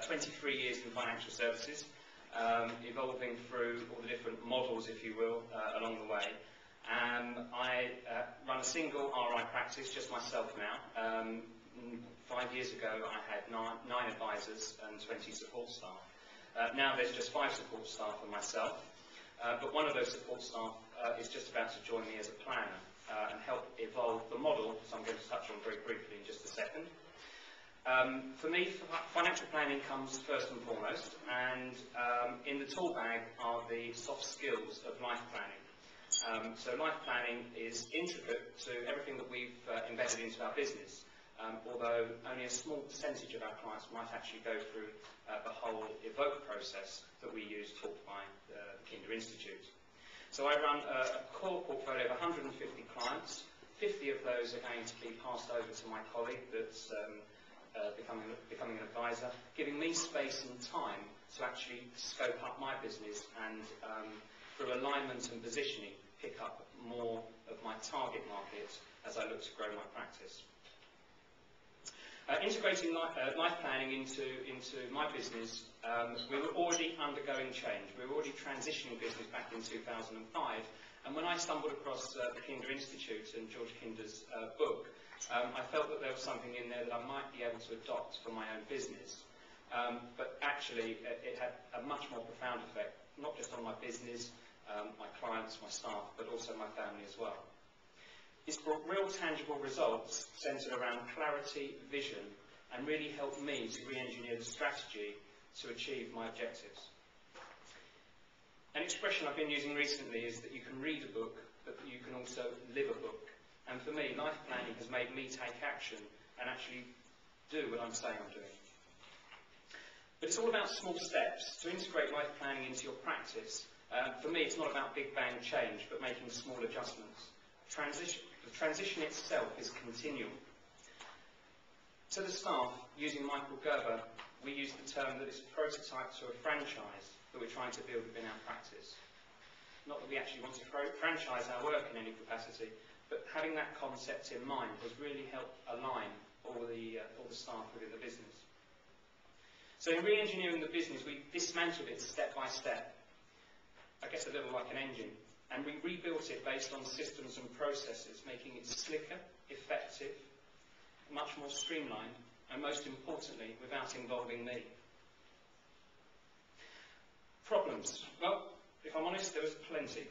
23 years in financial services, evolving through all the different models, if you will, along the way. I run a single RI practice, just myself now. 5 years ago I had 9 advisors and 20 support staff. Now there's just 5 support staff and myself, but one of those support staff is just about to join me as a planner and help evolve the model, so I'm going to touch on very briefly in just a second. For me, financial planning comes first and foremost, and in the tool bag are the soft skills of life planning. So life planning is intricate to everything that we've embedded into our business, although only a small percentage of our clients might actually go through the whole evoke process that we use, taught by the Kinder Institute. So I run a core portfolio of 150 clients. 50 of those are going to be passed over to my colleague that's becoming an advisor, giving me space and time to actually scope up my business and, through alignment and positioning, pick up more of my target market as I look to grow my practice. Integrating life planning into my business, we were already undergoing change. We were already transitioning business back in 2005, and when I stumbled across the Kinder Institute and George Kinder's book, I felt that there was something in there that I might be able to adopt for my own business. But actually, it had a much more profound effect, not just on my business, my clients, my staff, but also my family as well. It's brought real tangible results centred around clarity, vision, and really helped me to re-engineer the strategy to achieve my objectives. An expression I've been using recently is that you can read a book, but you can also live a book. And for me, life planning has made me take action and actually do what I'm saying I'm doing. But it's all about small steps. To integrate life planning into your practice, for me, it's not about big bang change, but making small adjustments. The transition itself is continual. To the staff, using Michael Gerber, we use the term that it's a prototype to a franchise that we're trying to build within our practice. Not that we actually want to franchise our work in any capacity, but having that concept in mind has really helped align all the staff within the business. So in re-engineering the business, we dismantled it step by step, I guess a little like an engine, and we rebuilt it based on systems and processes, making it slicker, effective, much more streamlined, and most importantly, without involving me. Problems. Well, if I'm honest, there was plenty,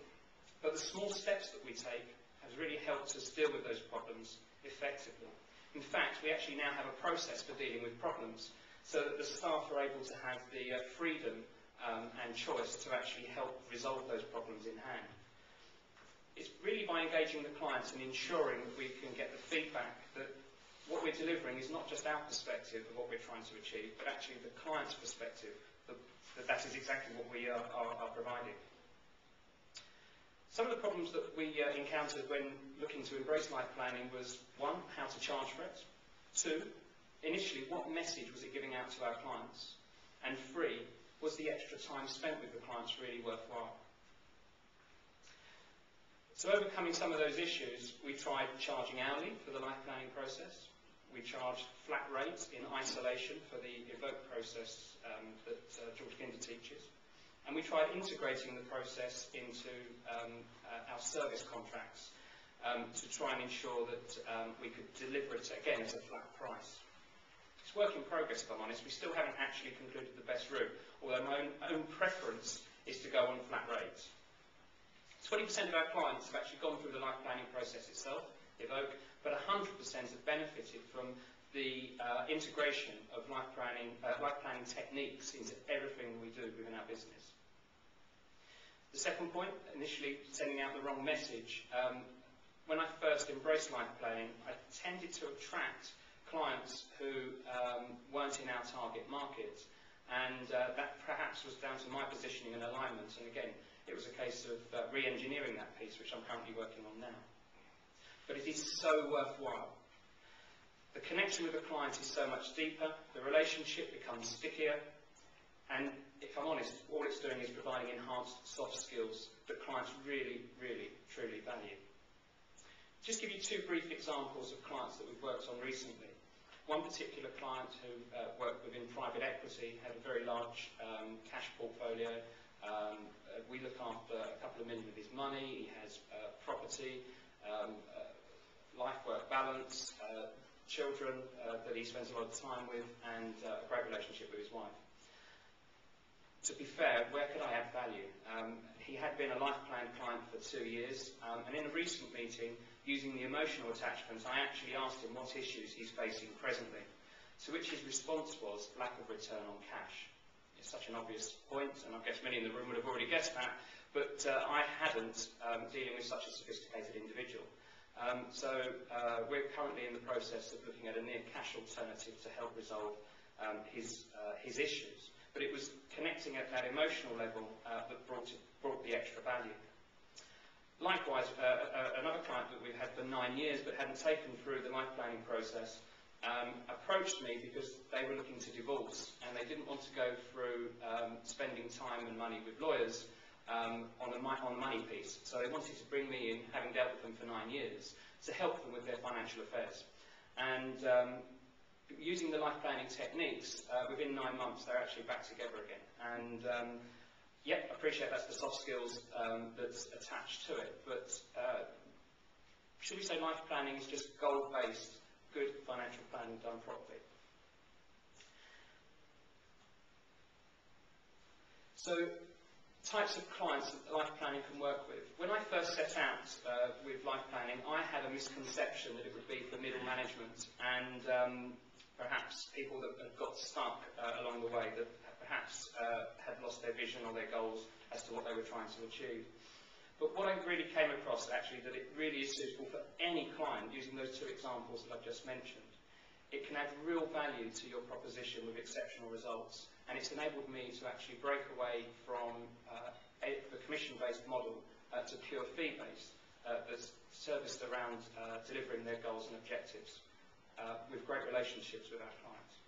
but the small steps that we take has really helped us deal with those problems effectively. In fact, we actually now have a process for dealing with problems, so that the staff are able to have the freedom and choice to actually help resolve those problems in hand. It's really by engaging the clients and ensuring that we can get the feedback that what we're delivering is not just our perspective of what we're trying to achieve, but actually the client's perspective, that is exactly what we are providing. Some of the problems that we encountered when looking to embrace life planning was, 1, how to charge for it. 2, initially, what message was it giving out to our clients? And 3, was the extra time spent with the clients really worthwhile? So overcoming some of those issues, we tried charging hourly for the life planning process. We charged flat rates in isolation for the evoke process that George Kinder teaches. And we tried integrating the process into our service contracts to try and ensure that we could deliver it again at a flat price. It's work in progress, if I'm honest. We still haven't actually concluded the best route, although my own preference is to go on flat rates. 20% of our clients have actually gone through the life planning process itself, evoke, but 100% have benefited from the integration of life planning techniques into everything we do within our business. The second point, initially sending out the wrong message. When I first embraced life planning, I tended to attract clients who weren't in our target market, and that perhaps was down to my positioning and alignment, and again, it was a case of re-engineering that piece, which I'm currently working on now. But it is so worthwhile. The connection with the client is so much deeper, the relationship becomes stickier, and if I'm honest, all it's doing is providing enhanced soft skills that clients really, really, truly value. Just give you 2 brief examples of clients that we've worked on recently. One particular client who worked within private equity had a very large cash portfolio. We look after a couple of million of his money. He has property, life-work balance, children that he spends a lot of time with, and a great relationship with his wife. To be fair, where could I add value? He had been a life plan client for 2 years, and in a recent meeting, using the emotional attachments, I actually asked him what issues he's facing presently, to which his response was lack of return on cash. It's such an obvious point, and I guess many in the room would have already guessed that, but I hadn't, dealing with such a sophisticated individual. We're currently in the process of looking at a near cash alternative to help resolve his issues. But it was connecting at that emotional level that brought the extra value. Likewise, another client that we've had for 9 years but hadn't taken through the life planning process approached me because they were looking to divorce and they didn't want to go through spending time and money with lawyers on the money piece. So they wanted to bring me in, having dealt with them for 9 years, to help them with their financial affairs. And using the life planning techniques, within 9 months they're actually back together again. And yep, I appreciate that's the soft skills that's attached to it, but should we say life planning is just goal-based, good financial planning done properly? So, types of clients that life planning can work with. When I first set out with life planning, I had a misconception that it would be for middle management and perhaps people that had got stuck along the way, that perhaps had lost their vision or their goals as to what they were trying to achieve. But what I really came across, actually, that it really is suitable for any client, using those 2 examples that I've just mentioned. It can add real value to your proposition with exceptional results, and it's enabled me to actually break away from the commission-based model to pure fee-based, that's serviced around delivering their goals and objectives with great relationships with our clients.